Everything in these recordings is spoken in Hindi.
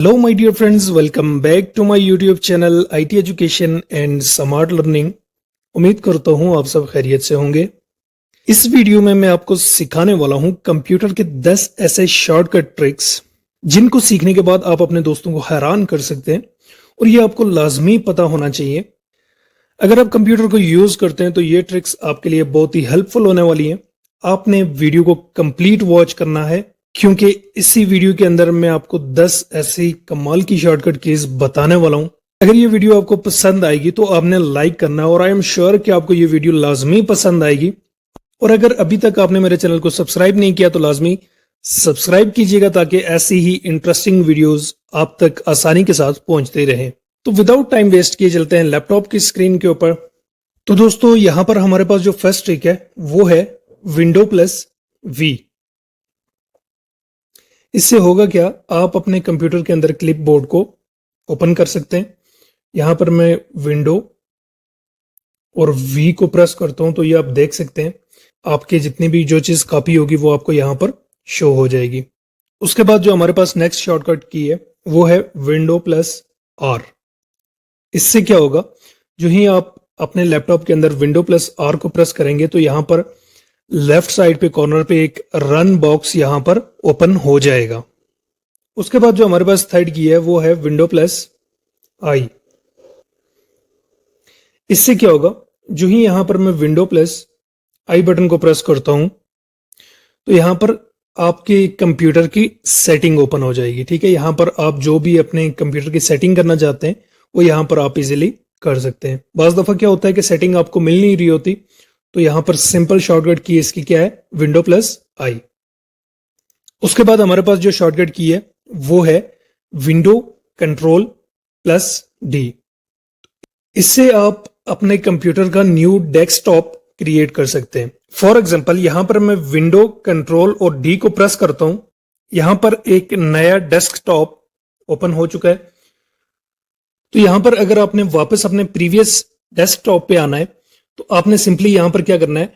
Hello my dear friends, welcome back to my YouTube channel IT education and smart learning. उम्मीद करता हूँ आप सब खैरियत से होंगे। इस वीडियो में मैं आपको सिखाने वाला हूँ कंप्यूटर के 10 ऐसे शॉर्टकट ट्रिक्स जिनको सीखने के बाद आप अपने दोस्तों को हैरान कर सकते हैं और ये आपको लाजमी पता होना चाहिए। अगर आप कंप्यूटर को यूज करते हैं तो ये ट्रिक्स आपके लिए बहुत ही हेल्पफुल होने वाली हैं। आपने वीडियो को कंप्लीट वॉच करना है क्योंकि इसी वीडियो के अंदर मैं आपको 10 ऐसी कमाल की शॉर्टकट कीज बताने वाला हूं। अगर ये वीडियो आपको पसंद आएगी तो आपने लाइक करना है और आई एम श्योर कि आपको ये वीडियो लाजमी पसंद आएगी। और अगर अभी तक आपने मेरे चैनल को सब्सक्राइब नहीं किया तो लाजमी सब्सक्राइब कीजिएगा ताकि ऐसी ही इंटरेस्टिंग वीडियोस आप तक आसानी के साथ पहुंचते रहे। तो विदाउट टाइम वेस्ट किए चलते हैं लैपटॉप की स्क्रीन के ऊपर। तो दोस्तों यहां पर हमारे पास जो फर्स्ट ट्रिक है वो है विंडो प्लस वी। इससे होगा क्या, आप अपने कंप्यूटर के अंदर क्लिप बोर्ड को ओपन कर सकते हैं। यहां पर मैं विंडो और वी को प्रेस करता हूं तो ये आप देख सकते हैं आपके जितनी भी जो चीज कॉपी होगी वो आपको यहां पर शो हो जाएगी। उसके बाद जो हमारे पास नेक्स्ट शॉर्टकट की है वो है विंडो प्लस आर। इससे क्या होगा, जो ही आप अपने लैपटॉप के अंदर विंडो प्लस आर को प्रेस करेंगे तो यहां पर लेफ्ट साइड पे कॉर्नर पे एक रन बॉक्स यहां पर ओपन हो जाएगा। उसके बाद जो हमारे पास थर्ड की है वो है विंडो प्लस आई। इससे क्या होगा, जो ही यहां पर मैं विंडो प्लस आई बटन को प्रेस करता हूं तो यहां पर आपके कंप्यूटर की सेटिंग ओपन हो जाएगी। ठीक है, यहां पर आप जो भी अपने कंप्यूटर की सेटिंग करना चाहते हैं वो यहां पर आप इजीली कर सकते हैं। बाज दफा क्या होता है कि सेटिंग आपको मिल नहीं रही होती तो यहां पर सिंपल शॉर्टकट की इसकी क्या है, विंडो प्लस आई। उसके बाद हमारे पास जो शॉर्टकट की है वो है विंडो कंट्रोल प्लस डी। इससे आप अपने कंप्यूटर का न्यू डेस्कटॉप क्रिएट कर सकते हैं। फॉर एग्जांपल यहां पर मैं विंडो कंट्रोल और डी को प्रेस करता हूं, यहां पर एक नया डेस्कटॉप ओपन हो चुका है। तो यहां पर अगर आपने वापस अपने प्रीवियस डेस्कटॉप पे आना है तो आपने सिंपली यहां पर क्या करना है,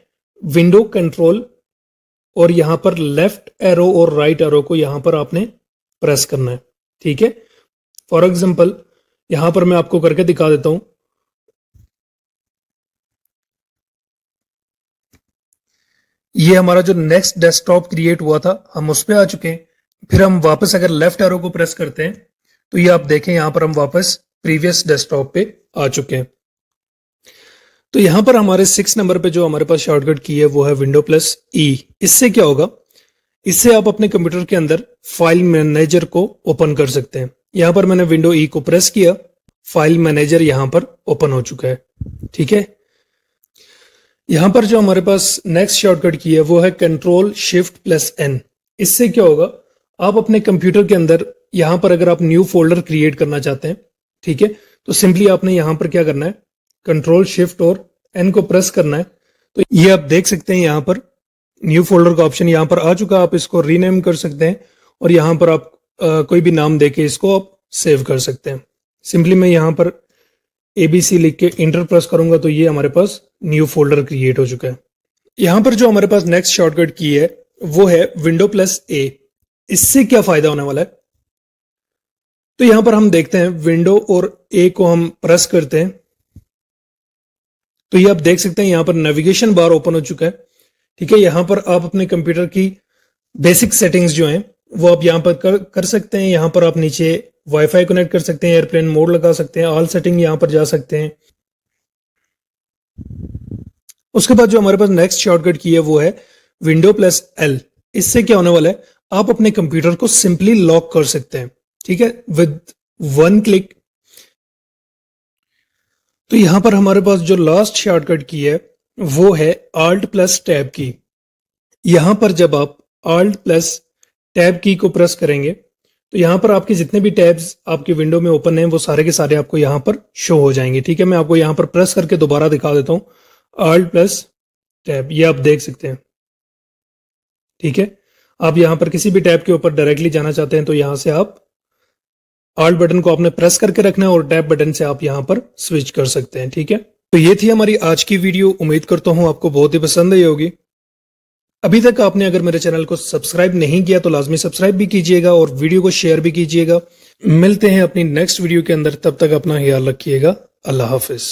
विंडो कंट्रोल और यहां पर लेफ्ट एरो और राइट एरो को यहां पर आपने प्रेस करना है। ठीक है, फॉर एग्जांपल यहां पर मैं आपको करके दिखा देता हूं। ये हमारा जो नेक्स्ट डेस्कटॉप क्रिएट हुआ था हम उस पर आ चुके हैं। फिर हम वापस अगर लेफ्ट एरो को प्रेस करते हैं तो ये आप देखें यहां पर हम वापस प्रीवियस डेस्कटॉप पे आ चुके हैं। तो यहां पर हमारे 6 नंबर पे जो हमारे पास शॉर्टकट की है वो है विंडो प्लस ई। इससे क्या होगा, इससे आप अपने कंप्यूटर के अंदर फाइल मैनेजर को ओपन कर सकते हैं। यहां पर मैंने विंडो ई को प्रेस किया, फाइल मैनेजर यहां पर ओपन हो चुका है। ठीक है, यहां पर जो हमारे पास नेक्स्ट शॉर्टकट की है वो है कंट्रोल शिफ्ट प्लस एन। इससे क्या होगा, आप अपने कंप्यूटर के अंदर यहां पर अगर आप न्यू फोल्डर क्रिएट करना चाहते हैं, ठीक है, तो सिंपली आपने यहां पर क्या करना है, कंट्रोल शिफ्ट और एन को प्रेस करना है। तो ये आप देख सकते हैं यहां पर न्यू फोल्डर का ऑप्शन यहां पर आ चुका है। आप इसको रीनेम कर सकते हैं और यहां पर आप कोई भी नाम देके इसको आप सेव कर सकते हैं। सिंपली मैं यहां पर ABC लिख के इंटर प्रेस करूंगा तो ये हमारे पास न्यू फोल्डर क्रिएट हो चुका है। यहां पर जो हमारे पास नेक्स्ट शॉर्टकट की है वो है विंडो प्लस ए। इससे क्या फायदा होने वाला है, तो यहां पर हम देखते हैं विंडो और ए को हम प्रेस करते हैं तो ये आप देख सकते हैं यहां पर नेविगेशन बार ओपन हो चुका है। ठीक है, यहां पर आप अपने कंप्यूटर की बेसिक सेटिंग्स जो हैं वो आप यहां पर कर सकते हैं। यहां पर आप नीचे वाईफाई कनेक्ट कर सकते हैं, एयरप्लेन मोड लगा सकते हैं, ऑल सेटिंग यहां पर जा सकते हैं। उसके बाद जो हमारे पास नेक्स्ट शॉर्टकट की है वो है विंडो प्लस एल। इससे क्या होने वाला है, आप अपने कंप्यूटर को सिंपली लॉक कर सकते हैं। ठीक है, विद वन क्लिक। तो यहां पर हमारे पास जो लास्ट शॉर्टकट की है वो है आल्ट प्लस टैब की। यहां पर जब आप आल्ट प्लस टैब की को प्रेस करेंगे तो यहां पर आपके जितने भी टैब्स आपकी विंडो में ओपन हैं वो सारे के सारे आपको यहां पर शो हो जाएंगे। ठीक है, मैं आपको यहां पर प्रेस करके दोबारा दिखा देता हूं, आल्ट प्लस टैब, ये आप देख सकते हैं। ठीक है, आप यहां पर किसी भी टैब के ऊपर डायरेक्टली जाना चाहते हैं तो यहां से आप आल्ट बटन को आपने प्रेस करके रखना है और टैब बटन से आप यहां पर स्विच कर सकते हैं। ठीक है, तो ये थी हमारी आज की वीडियो। उम्मीद करता हूं आपको बहुत ही पसंद आई होगी। अभी तक आपने अगर मेरे चैनल को सब्सक्राइब नहीं किया तो लाजमी सब्सक्राइब भी कीजिएगा और वीडियो को शेयर भी कीजिएगा। मिलते हैं अपनी नेक्स्ट वीडियो के अंदर, तब तक अपना ख्याल रखिएगा। अल्लाह हाफिज।